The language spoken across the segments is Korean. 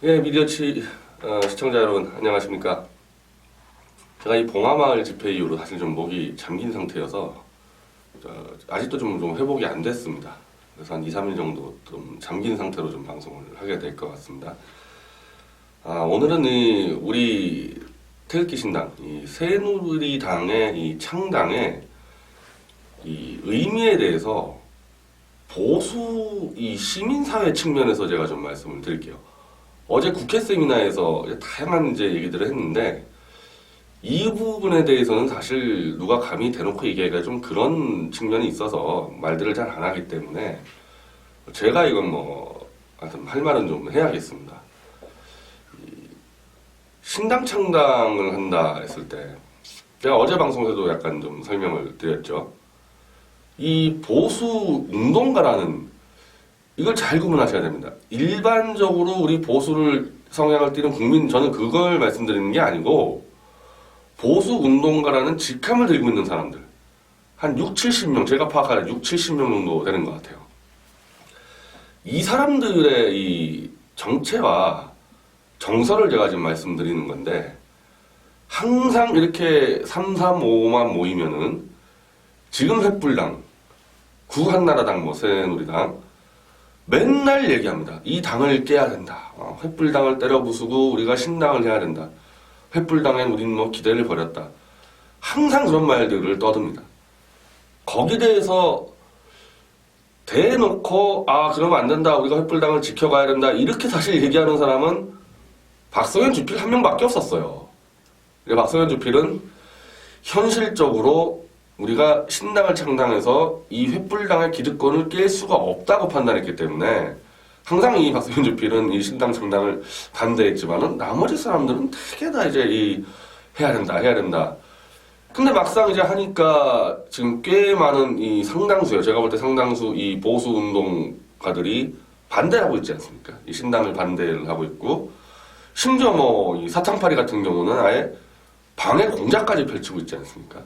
예, 미디어치 시청자 여러분 안녕하십니까. 제가 이 봉화마을 집회 이후로 사실 좀 목이 잠긴 상태여서 아직도 좀 회복이 안 됐습니다. 그래서 한 2, 3일 정도 좀 잠긴 상태로 좀 방송을 하게 될 것 같습니다. 오늘은 우리 태극기 신당, 이 새누리당의 이 창당의 이 의미에 대해서 보수 이 시민사회 측면에서 제가 좀 말씀을 드릴게요. 어제 국회 세미나에서 다양한 이제 얘기들을 했는데 이 부분에 대해서는 사실 누가 감히 대놓고 얘기하기가 좀 그런 측면이 있어서 말들을 잘 안 하기 때문에 제가 이건 하여튼 할 말은 좀 해야겠습니다. 신당 창당을 한다 했을 때 제가 어제 방송에서도 약간 좀 설명을 드렸죠. 이 보수 운동가라는 이걸 잘 구분하셔야 됩니다. 일반적으로 우리 보수를 성향을 띠는 국민, 저는 그걸 말씀드리는 게 아니고 보수 운동가라는 직함을 들고 있는 사람들 한 6, 70명, 제가 파악하는 6, 70명 정도 되는 것 같아요. 이 사람들의 이 정체와 정서를 제가 지금 말씀드리는 건데 항상 이렇게 3, 3, 5만 모이면은 지금 횃불당, 구한나라당, 새누리당 맨날 얘기합니다. 이 당을 깨야 된다. 횃불당을 때려 부수고 우리가 신당을 해야 된다. 횃불당엔 우리는 기대를 버렸다. 항상 그런 말들을 떠듭니다. 거기에 대해서 대놓고 그러면 안 된다. 우리가 횃불당을 지켜가야 된다. 이렇게 사실 얘기하는 사람은 박성현 주필 한 명밖에 없었어요. 박성현 주필은 현실적으로 우리가 신당을 창당해서 이 횃불당의 기득권을 깰 수가 없다고 판단했기 때문에 항상 이 박성현 주필은 이 신당 창당을 반대했지만은 나머지 사람들은 되게 다 이제 해야 된다. 근데 막상 이제 하니까 지금 꽤 많은 이 상당수요. 제가 볼 때 상당수 이 보수 운동가들이 반대하고 있지 않습니까? 이 신당을 반대를 하고 있고 심지어 이 사탕파리 같은 경우는 아예 방해 공작까지 펼치고 있지 않습니까?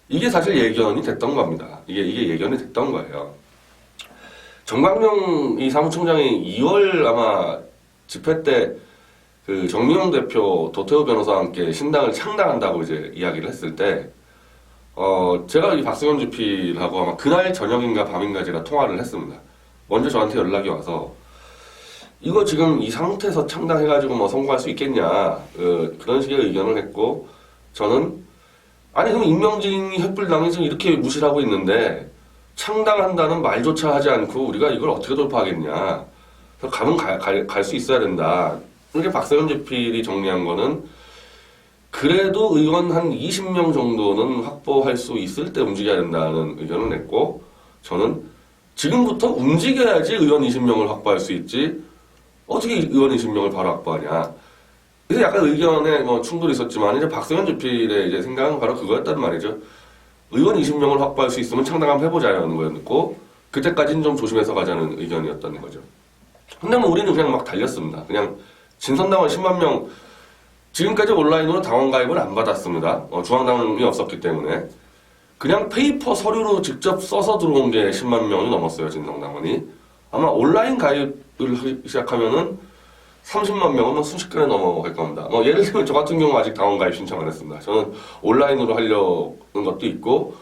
이게 사실 예견이 됐던 겁니다. 이게 예견이 됐던 거예요. 정광용 이 사무총장이 2월 아마 집회 때 그 정미용 대표, 도태우 변호사와 함께 신당을 창당한다고 이제 이야기를 했을 때, 제가 이 박성현 주필하고 아마 그날 저녁인가 밤인가 제가 통화를 했습니다. 먼저 저한테 연락이 와서, 이거 지금 이 상태에서 창당해가지고 성공할 수 있겠냐, 그런 식의 의견을 했고, 저는 아니 그럼 임명진이 횃불당이 지금 이렇게 무시를 하고 있는데 창당한다는 말조차 하지 않고 우리가 이걸 어떻게 돌파하겠냐. 그래서 가면 갈 수 있어야 된다. 이렇게 박성현 주필이 정리한 거는 그래도 의원 한 20명 정도는 확보할 수 있을 때 움직여야 된다는 의견을 냈고 저는 지금부터 움직여야지 의원 20명을 확보할 수 있지 어떻게 의원 20명을 바로 확보하냐. 그래서 약간 의견에 충돌이 있었지만 이제 박성현 주필의 이제 생각은 바로 그거였단 말이죠. 의원 20명을 확보할 수 있으면 창당 한번 해보자는 거였고 그때까지는 좀 조심해서 가자는 의견이었던 거죠. 근데 우리는 그냥 막 달렸습니다. 그냥 진선당원 10만 명 지금까지 온라인으로 당원 가입을 안 받았습니다. 중앙당이 없었기 때문에 그냥 페이퍼 서류로 직접 써서 들어온 게 10만 명이 넘었어요. 진성당원이. 아마 온라인 가입을 하기 시작하면은 30만 명은 순식간에 넘어갈 겁니다. 예를 들면 저 같은 경우 아직 당원 가입 신청 안 했습니다. 저는 온라인으로 하려는 것도 있고,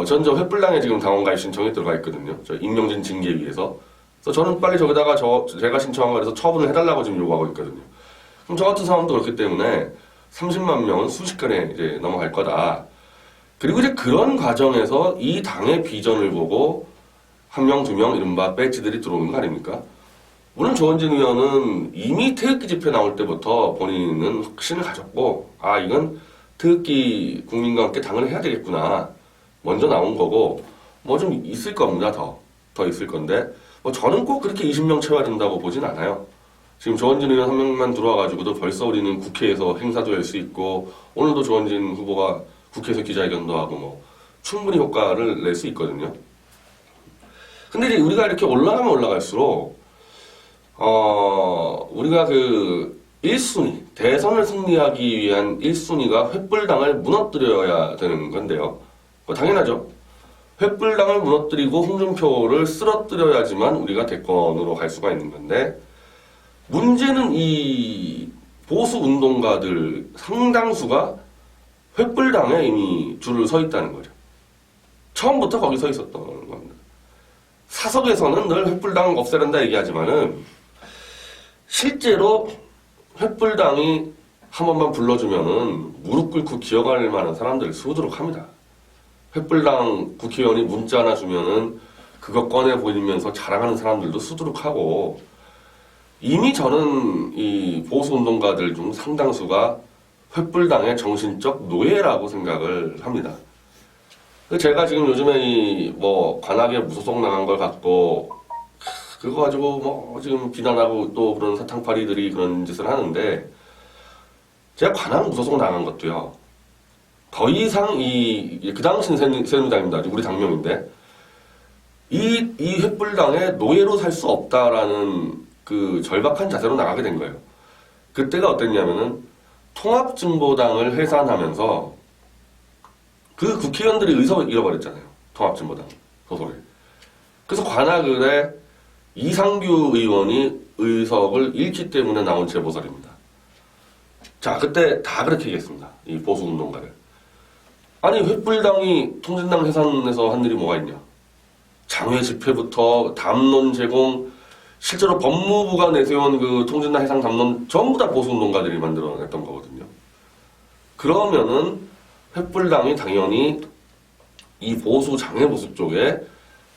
전 저 횃불당에 지금 당원 가입 신청이 들어가 있거든요. 저 임명진 징계위에서. 그래서 저는 빨리 저기다가 제가 신청한 거라서 처분을 해달라고 지금 요구하고 있거든요. 그럼 저 같은 사람도 그렇기 때문에 30만 명은 순식간에 이제 넘어갈 거다. 그리고 이제 그런 과정에서 이 당의 비전을 보고 한 명, 두 명 이른바 배지들이 들어오는 거 아닙니까? 물론 조원진 의원은 이미 태극기 집회 나올 때부터 본인은 확신을 가졌고 이건 태극기 국민과 함께 당을 해야 되겠구나 먼저 나온 거고 좀 있을 겁니다. 더 있을 건데 저는 꼭 그렇게 20명 채워야 된다고 보진 않아요. 지금 조원진 의원 한 명만 들어와가지고도 벌써 우리는 국회에서 행사도 할 수 있고 오늘도 조원진 후보가 국회에서 기자회견도 하고 충분히 효과를 낼 수 있거든요. 근데 이제 우리가 이렇게 올라가면 올라갈수록 우리가 1순위, 대선을 승리하기 위한 1순위가 횃불당을 무너뜨려야 되는 건데요. 당연하죠. 횃불당을 무너뜨리고 홍준표를 쓰러뜨려야지만 우리가 대권으로 갈 수가 있는 건데, 문제는 이 보수 운동가들 상당수가 횃불당에 이미 줄을 서 있다는 거죠. 처음부터 거기 서 있었던 겁니다. 사석에서는 늘 횃불당 없애란다 얘기하지만은 실제로 횃불당이 한 번만 불러주면은 무릎 꿇고 기어갈 만한 사람들 수두룩 합니다. 횃불당 국회의원이 문자 하나 주면은 그거 꺼내 보이면서 자랑하는 사람들도 수두룩하고, 이미 저는 이 보수운동가들 중 상당수가 횃불당의 정신적 노예라고 생각을 합니다. 제가 지금 요즘에 이 뭐 관악에 무소속 나간 걸 갖고 그거 가지고 뭐 지금 비난하고 또 그런 사탕파리들이 그런 짓을 하는데, 제가 관악 무소속 나간 것도요, 더 이상 그 당시는 새누리당입니다. 우리 당명인데 이 횃불당의 노예로 살 수 없다라는 그 절박한 자세로 나가게 된 거예요. 그때가 어땠냐면은 통합진보당을 해산하면서 그 국회의원들이 의석을 잃어버렸잖아요. 통합진보당 소속에. 그래서 관악을에 이상규 의원이 의석을 잃기 때문에 나온 제보설입니다. 자, 그때 다 그렇게 얘기했습니다. 이 보수운동가를. 아니, 횃불당이 통진당 해산에서 한 일이 뭐가 있냐. 장외 집회부터 담론 제공, 실제로 법무부가 내세운 그 통진당 해상 담론 전부 다 보수운동가들이 만들어냈던 거거든요. 그러면은 횃불당이 당연히 이 보수 장외보수 쪽에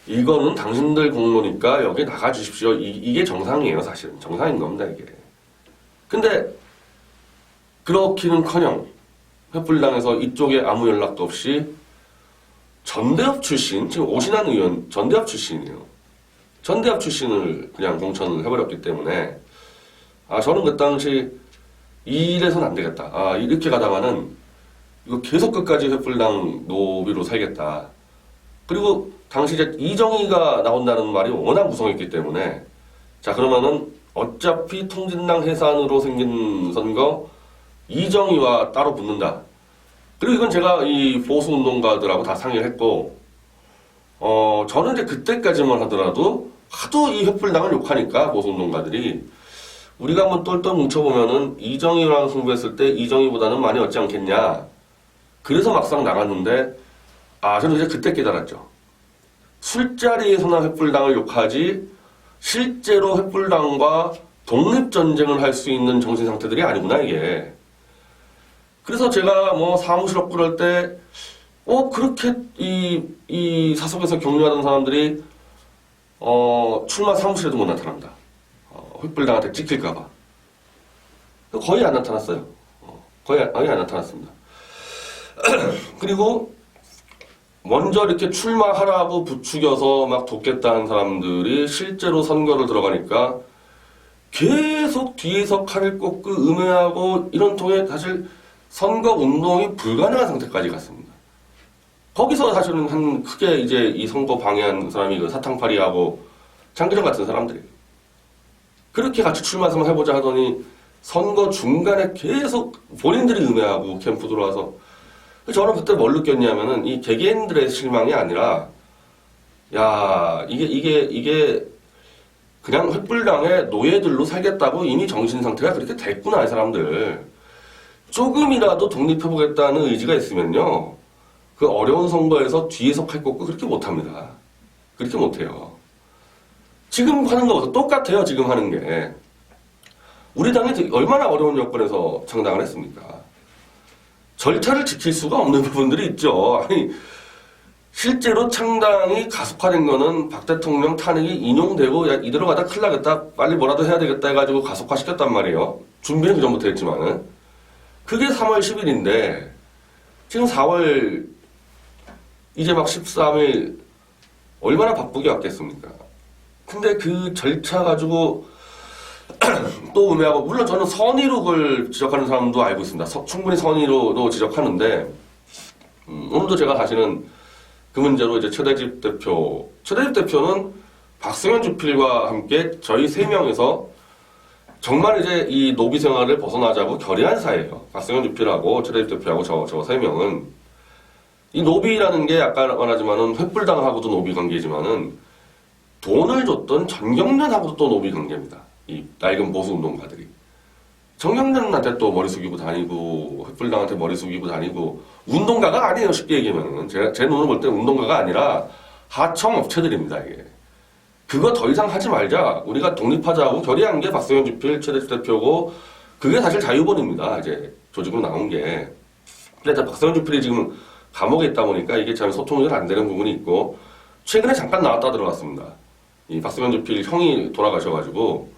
이거는 당신들 공로니까 여기 나가주십시오. 이게 정상이에요, 사실은. 정상인 겁니다, 이게. 근데 그렇기는커녕 횃불당에서 이쪽에 아무 연락도 없이 전대협 출신, 지금 오신환 의원 전대협 출신이에요. 전대협 출신을 그냥 공천을 해버렸기 때문에 저는 그 당시 이래서는 안 되겠다. 이렇게 가다가는 이거 계속 끝까지 횃불당 노비로 살겠다. 그리고 당시 이제 이정희가 나온다는 말이 워낙 무성했기 때문에, 자, 그러면은 어차피 통진당 해산으로 생긴 선거 이정희와 따로 붙는다. 그리고 이건 제가 이 보수운동가들하고 다 상의를 했고, 저는 이제 그때까지만 하더라도 하도 이 횃불당을 욕하니까 보수운동가들이 우리가 한번 똘똘 뭉쳐보면은 이정희랑 승부했을 때 이정희보다는 많이 얻지 않겠냐. 그래서 막상 나갔는데, 저는 이제 그때 깨달았죠. 술자리에서나 횃불당을 욕하지 실제로 횃불당과 독립전쟁을 할 수 있는 정신상태들이 아니구나, 이게. 그래서 제가 뭐 사무실 없고 그럴 때, 그렇게 이 사석에서 격려하던 사람들이, 출마 사무실에도 못 나타난다. 횃불당한테 찍힐까봐. 거의 안 나타났어요. 거의 안 나타났습니다. 그리고 먼저 이렇게 출마하라고 부추겨서 막 돕겠다는 사람들이 실제로 선거를 들어가니까 계속 뒤에서 칼을 꽂고 음해하고 이런 통에 사실 선거 운동이 불가능한 상태까지 갔습니다. 거기서 사실은 한 크게 이제 이 선거 방해한 사람이 그 사탕파리하고 장기정 같은 사람들이 그렇게 같이 출마 한번 해보자 하더니 선거 중간에 계속 본인들이 음해하고 캠프 들어와서, 저는 그때 뭘 느꼈냐면은 이 개개인들의 실망이 아니라, 야, 이게 그냥 횃불당의 노예들로 살겠다고 이미 정신 상태가 그렇게 됐구나, 이 사람들. 조금이라도 독립해보겠다는 의지가 있으면요, 그 어려운 선거에서 뒤에서 칼 꽂고 그렇게 못합니다. 그렇게 못해요. 지금 하는 거보다 똑같아요, 지금 하는 게. 우리 당이 얼마나 어려운 여건에서 창당을 했습니까? 절차를 지킬 수가 없는 부분들이 있죠. 아니, 실제로 창당이 가속화된 거는 박 대통령 탄핵이 인용되고, 야, 이대로 가다 큰일 나겠다, 빨리 뭐라도 해야 되겠다 해가지고 가속화시켰단 말이에요. 준비는 그 전부터 했지만은. 그게 3월 10일인데, 지금 4월, 이제 막 13일, 얼마나 바쁘게 왔겠습니까? 근데 그 절차 가지고 또 음해하고, 물론 저는 선의록을 지적하는 사람도 알고 있습니다. 충분히 선의로도 지적하는데, 오늘도 제가 사실은 그 문제로 이제 최대집 대표는 박승현 주필과 함께 저희 3명에서 정말 이제 이 노비 생활을 벗어나자고 결의한 사이예요. 박승현 주필하고 최대집 대표하고 저 3명은. 이 노비라는 게 아까 말하지만은 횃불당하고도 노비 관계지만은 돈을 줬던 전경련하고도 또 노비 관계입니다. 이 낡은 보수 운동가들이. 정경련한테 또 머리 숙이고 다니고, 횃불당한테 머리 숙이고 다니고, 운동가가 아니에요, 쉽게 얘기하면. 제 눈으로 볼 때 운동가가 아니라 하청업체들입니다, 이게. 그거 더 이상 하지 말자. 우리가 독립하자고 결의한 게 박성현 주필 최대 대표고, 그게 사실 자유본입니다, 이제 조직으로 나온 게. 근데 박성현 주필이 지금 감옥에 있다 보니까 이게 참 소통이 잘 안 되는 부분이 있고, 최근에 잠깐 나왔다 들어갔습니다. 이 박성현 주필 형이 돌아가셔가지고,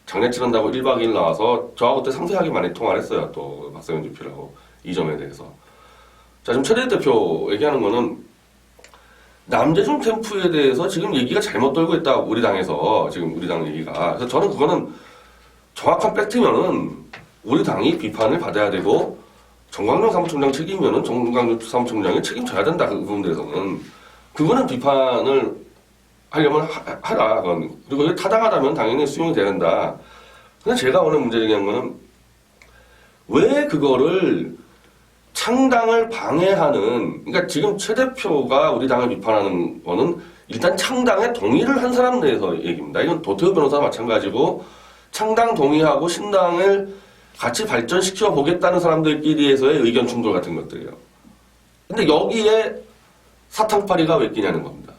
장례 치른다고 1박 2일 나와서 저하고 그때 상세하게 많이 통화를 했어요. 또 박성현 주필하고 이 점에 대해서. 자, 지금 최대 대표 얘기하는 거는 남재준 캠프에 대해서 지금 얘기가 잘못 돌고 있다. 우리 당에서 지금 우리 당 얘기가. 그래서 저는 그거는 정확한 팩트면은 우리 당이 비판을 받아야 되고 정광용 사무총장 책임이면은 정광용 사무총장이 책임져야 된다. 그 부분에 대해서는. 그거는 비판을 하려면 하라. 그건. 그리고 이게 타당하다면 당연히 수용이 돼야 된다. 근데 제가 오늘 문제 제기한 거는 왜 그거를 창당을 방해하는, 그러니까 지금 최 대표가 우리 당을 비판하는 거는 일단 창당에 동의를 한 사람 내에서 얘기입니다. 이건 도태우 변호사와 마찬가지고 창당 동의하고 신당을 같이 발전시켜 보겠다는 사람들끼리에서의 의견 충돌 같은 것들이에요. 근데 여기에 사탕파리가 왜 끼냐는 겁니다.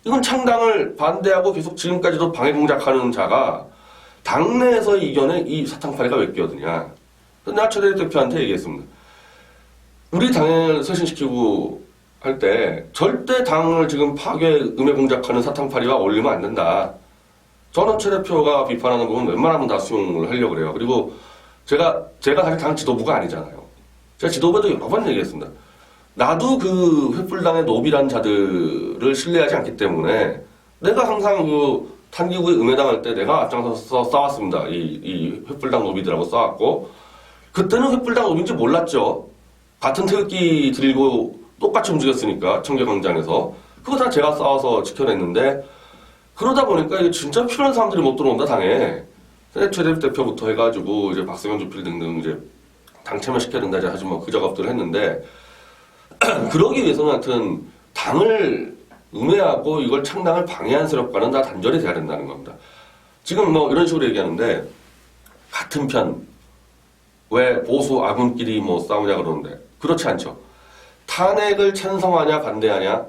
이건 창당을 반대하고 계속 지금까지도 방해 공작하는 자가 당내에서의 이견에 이 사탕파리가 왜 끼어드냐. 내가 최대 대표한테 얘기했습니다. 우리 당을 쇄신시키고 할 때 절대 당을 지금 파괴, 음해 공작하는 사탕파리와 어울리면 안 된다. 저는 최 대표가 비판하는 부분 웬만하면 다 수용을 하려고 그래요. 그리고 제가 사실 당 지도부가 아니잖아요. 제가 지도부에도 여러 번 얘기했습니다. 나도 그 횃불당의 노비란 자들을 신뢰하지 않기 때문에 내가 항상 그 탄기구에 음해당할 때 내가 앞장서서 싸웠습니다. 이 횃불당 노비들하고 싸웠고, 그때는 횃불당 노비인지 몰랐죠. 같은 태극기 들고 똑같이 움직였으니까 청계광장에서 그거 다 제가 싸워서 지켜냈는데, 그러다 보니까 이게 진짜 필요한 사람들이 못 들어온다 당에. 최대 대표부터 해가지고 이제 박성현 주필 등등 이제 당 참여시켜야 된다 이제 아주 뭐 그 작업들을 했는데. 그러기 위해서는 하여튼 당을 음해하고 이걸 창당을 방해한 세력과는 다 단절이 돼야 된다는 겁니다. 지금 뭐 이런 식으로 얘기하는데 같은 편, 왜 보수 아군끼리 뭐 싸우냐 그러는데 그렇지 않죠. 탄핵을 찬성하냐 반대하냐,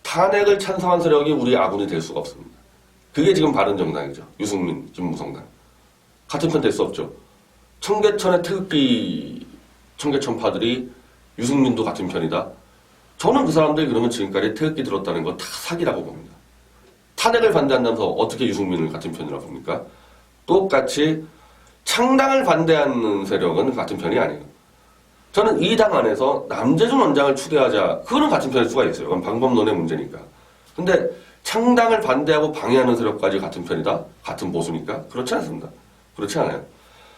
탄핵을 찬성한 세력이 우리 아군이 될 수가 없습니다. 그게 지금 바른정당이죠. 유승민, 김무성당. 같은 편 될 수 없죠. 청계천의 태극기 청계천파들이 유승민도 같은 편이다. 저는 그 사람들이 그러면 지금까지 태극기 들었다는 거 다 사기라고 봅니다. 탄핵을 반대한다면서 어떻게 유승민을 같은 편이라고 봅니까? 똑같이 창당을 반대하는 세력은 같은 편이 아니에요. 저는 이 당 안에서 남재준 원장을 추대하자, 그거는 같은 편일 수가 있어요. 그건 방법론의 문제니까. 근데 창당을 반대하고 방해하는 세력까지 같은 편이다? 같은 보수니까? 그렇지 않습니다. 그렇지 않아요.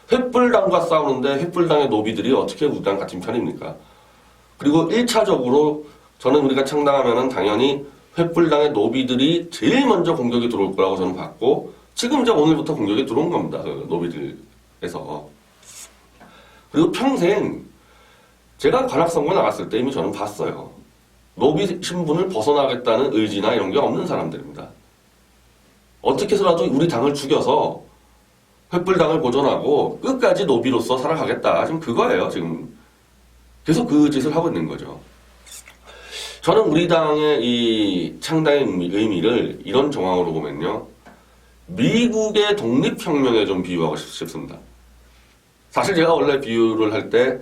횃불당과 싸우는데 횃불당의 노비들이 어떻게 우리 당 같은 편입니까? 그리고 1차적으로 저는 우리가 창당하면은 당연히 횃불당의 노비들이 제일 먼저 공격이 들어올 거라고 저는 봤고, 지금 이제 오늘부터 공격이 들어온 겁니다. 그 노비들에서. 그리고 평생 제가 관악선거 나갔을 때 이미 저는 봤어요. 노비 신분을 벗어나겠다는 의지나 이런 게 없는 사람들입니다. 어떻게 해서라도 우리 당을 죽여서 횃불당을 보존하고 끝까지 노비로서 살아가겠다. 지금 그거예요. 지금 계속 그 짓을 하고 있는 거죠. 저는 우리 당의 이 창당의 의미를 이런 정황으로 보면요. 미국의 독립혁명에 좀 비유하고 싶습니다. 사실 제가 원래 비유를 할 때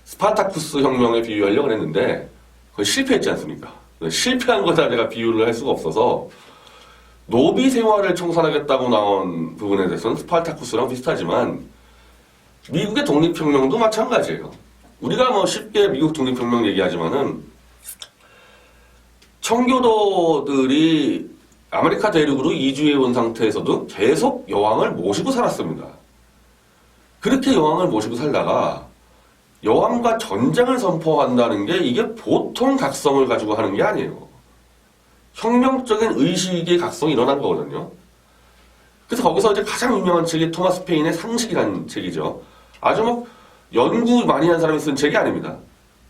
스파타쿠스 혁명에 비유하려고 했는데 그건 실패했지 않습니까? 실패한 거다 내가 비유를 할 수가 없어서 노비 생활을 청산하겠다고 나온 부분에 대해서는 스파타쿠스랑 비슷하지만 미국의 독립혁명도 마찬가지예요. 우리가 뭐 쉽게 미국 독립혁명 얘기하지만은 청교도들이 아메리카 대륙으로 이주해 온 상태에서도 계속 여왕을 모시고 살았습니다. 그렇게 여왕을 모시고 살다가 여왕과 전쟁을 선포한다는 게 이게 보통 각성을 가지고 하는 게 아니에요. 혁명적인 의식의 각성이 일어난 거거든요. 그래서 거기서 이제 가장 유명한 책이 토마스 페인의 상식이라는 책이죠. 아주 뭐 연구 많이 한 사람이 쓴 책이 아닙니다.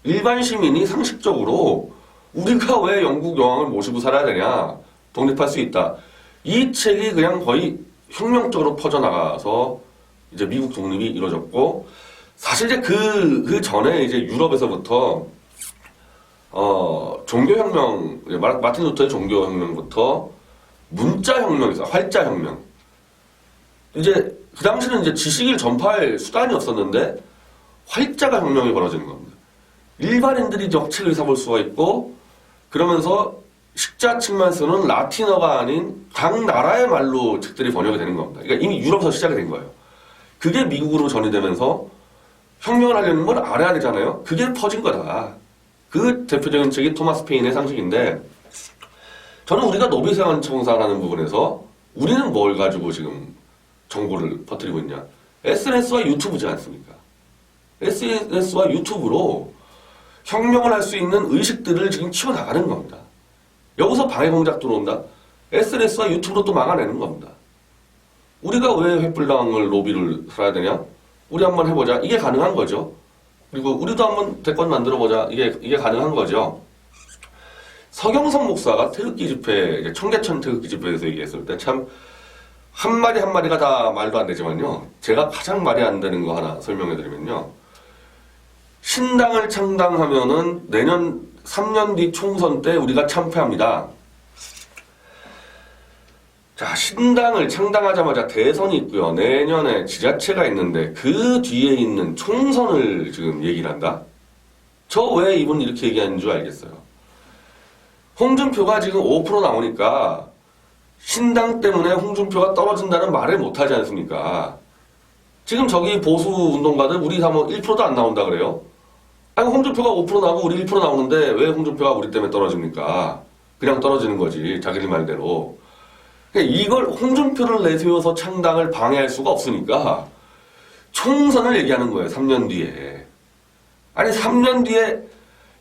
일반 시민이 상식적으로 우리가 왜 영국 여왕을 모시고 살아야 되냐, 독립할 수 있다. 이 책이 그냥 거의 혁명적으로 퍼져나가서 이제 미국 독립이 이루어졌고, 사실 이제 그 전에 이제 유럽에서부터 종교혁명, 마틴 루터의 종교혁명부터 문자혁명에서 활자혁명. 이제 그 당시는 이제 지식을 전파할 수단이 없었는데 활자가 혁명이 벌어지는 겁니다. 일반인들이 역책을 사볼 수가 있고, 그러면서 식자층만 쓰는 라틴어가 아닌 각 나라의 말로 책들이 번역이 되는 겁니다. 그러니까 이미 유럽에서 시작이 된 거예요. 그게 미국으로 전이되면서 혁명을 하려는 걸 알아야 되잖아요. 그게 퍼진 거다. 그 대표적인 책이 토마스 페인의 상식인데, 저는 우리가 노비세관청사라는 부분에서 우리는 뭘 가지고 지금 정보를 퍼뜨리고 있냐. SNS와 유튜브지 않습니까? SNS와 유튜브로 혁명을 할 수 있는 의식들을 지금 키워나가는 겁니다. 여기서 방해공작 들어온다? SNS와 유튜브로 또 막아내는 겁니다. 우리가 왜 횃불당을 로비를 살아야 되냐? 우리 한번 해보자. 이게 가능한 거죠. 그리고 우리도 한번 대권 만들어보자. 이게 가능한 거죠. 서경석 목사가 태극기 집회, 청계천 태극기 집회에서 얘기했을 때 참 한마디 한마디가 다 말도 안 되지만요. 제가 가장 말이 안 되는 거 하나 설명해드리면요. 신당을 창당하면은 내년 3년 뒤 총선 때 우리가 참패합니다. 자, 신당을 창당하자마자 대선이 있고요. 내년에 지자체가 있는데 그 뒤에 있는 총선을 지금 얘기를 한다? 저 왜 이분 이렇게 얘기하는 줄 알겠어요. 홍준표가 지금 5% 나오니까 신당 때문에 홍준표가 떨어진다는 말을 못하지 않습니까? 지금 저기 보수 운동가들 우리 사뭐 1%도 안 나온다 그래요? 아니 홍준표가 5% 나오고 우리 1% 나오는데 왜 홍준표가 우리 때문에 떨어집니까? 그냥 떨어지는 거지 자기들 말대로. 이걸 홍준표를 내세워서 창당을 방해할 수가 없으니까 총선을 얘기하는 거예요. 3년 뒤에. 아니 3년 뒤에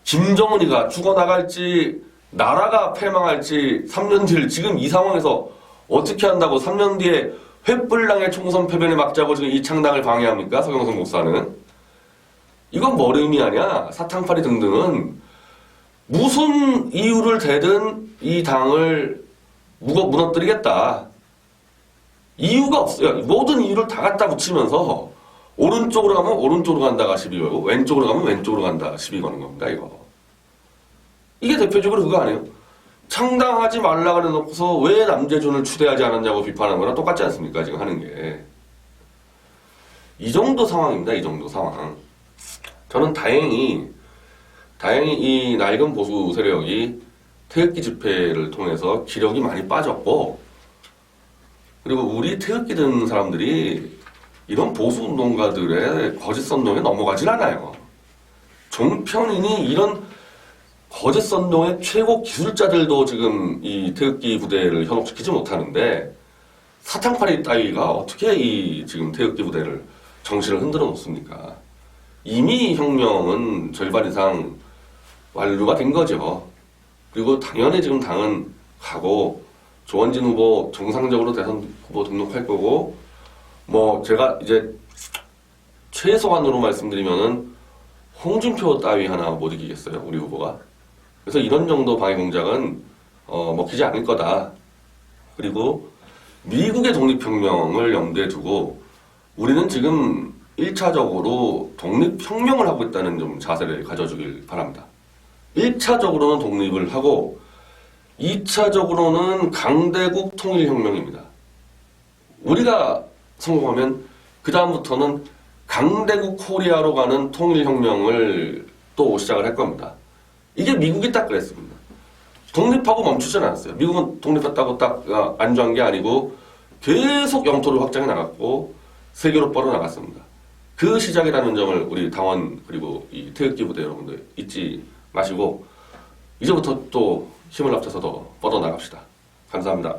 김정은이가 죽어나갈지 나라가 패망할지 3년 뒤를 지금 이 상황에서 어떻게 한다고 3년 뒤에 횃불당의 총선 패배를 막자고 지금 이 창당을 방해합니까? 서경석 목사는. 이건 뭘 의미하냐? 사탕파리 등등은 무슨 이유를 대든 이 당을 무너뜨리겠다. 이유가 없어요. 모든 이유를 다 갖다 붙이면서 오른쪽으로 가면 오른쪽으로 간다가 시비 걸고 왼쪽으로 가면 왼쪽으로 간다 시비 거는 겁니다. 이게 대표적으로 그거 아니에요? 창당하지 말라 그래놓고서 왜 남재준을 추대하지 않았냐고 비판하는 거랑 똑같지 않습니까? 지금 하는 게. 이 정도 상황입니다. 이 정도 상황. 저는 다행히 이 낡은 보수 세력이 태극기 집회를 통해서 기력이 많이 빠졌고, 그리고 우리 태극기 든 사람들이 이런 보수 운동가들의 거짓 선동에 넘어가질 않아요. 종편이니 이런 거짓 선동의 최고 기술자들도 지금 이 태극기 부대를 현혹시키지 못하는데 사탕파리 따위가 어떻게 이 지금 태극기 부대를 정신을 흔들어 놓습니까? 이미 혁명은 절반 이상 완료가 된 거죠. 그리고 당연히 지금 당은 가고 조원진 후보 정상적으로 대선 후보 등록할 거고, 뭐 제가 이제 최소한으로 말씀드리면은 홍준표 따위 하나 못 이기겠어요, 우리 후보가. 그래서 이런 정도 방해 공작은 먹히지 않을 거다. 그리고 미국의 독립혁명을 염두에 두고 우리는 지금 1차적으로 독립혁명을 하고 있다는 좀 자세를 가져주길 바랍니다. 1차적으로는 독립을 하고 2차적으로는 강대국 통일혁명입니다. 우리가 성공하면 그 다음부터는 강대국 코리아로 가는 통일혁명을 또 시작을 할 겁니다. 이게 미국이 딱 그랬습니다. 독립하고 멈추진 않았어요. 미국은 독립했다고 딱 안주한 게 아니고 계속 영토를 확장해 나갔고 세계로 뻗어나갔습니다. 그 시작이라는 점을 우리 당원 그리고 이 태극기 부대 여러분들 잊지 마시고 이제부터 또 힘을 합쳐서 더 뻗어나갑시다. 감사합니다.